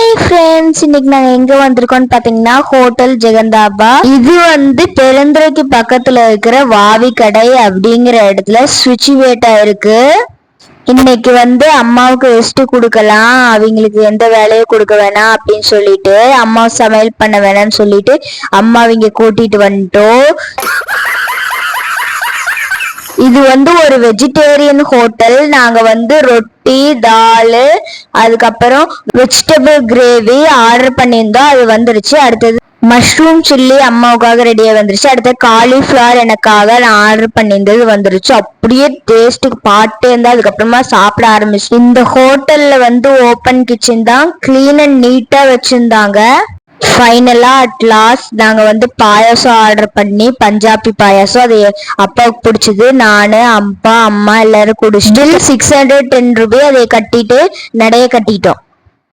Hi friends, இன்னைக்கு நாங்க எங்க வந்திருக்கோம்னு பாத்தீங்கன்னா ஹோட்டல் ஜெகந்தாபா. இது பெருந்துறைக்கு பக்கத்துல இருக்கிற வாவி கடை அப்படிங்கிற இடத்துல சுவிட்சுவேட்டா இருக்கு. இன்னைக்கு அம்மாவுக்கு ரெஸ்ட் கொடுக்கலாம், அவங்களுக்கு எந்த வேலையும் கொடுக்க வேணாம் அப்படின்னு சொல்லிட்டு அம்மா சமையல் பண்ண வேணாம்னு சொல்லிட்டு அம்மாவை இங்க கூட்டிட்டு வந்துட்டோம். இது ஒரு வெஜிடேரியன் ஹோட்டல். நாங்க ரொட்டி, தால், அதுக்கப்புறம் வெஜிடபிள் கிரேவி ஆர்டர் பண்ணியிருந்தோம். அது வந்துருச்சு. அடுத்தது மஷ்ரூம் சில்லி அம்மாவுக்காக ரெடியா வந்துருச்சு. அடுத்து காலிஃபிளவர் எனக்காக நான் ஆர்டர் பண்ணியிருந்தது வந்துருச்சு. அப்படியே டேஸ்ட்டுக்கு பாட்டே இருந்தா அதுக்கப்புறமா சாப்பிட ஆரம்பிச்சு. இந்த ஹோட்டல்ல ஓப்பன் கிச்சன் தான், கிளீன் அண்ட் நீட்டா வச்சிருந்தாங்க. ஃபைனலா அட் லாஸ்ட் நாங்க பாயாசம் ஆர்டர் பண்ணி, பஞ்சாபி பாயாசம், அது அப்பாவுக்கு பிடிச்சது. நானு, அப்பா, அம்மா எல்லாரும் குடிச்சிட்டு 610 ரூபாய் அதை கட்டிட்டு நடைய கட்டிட்டோம்.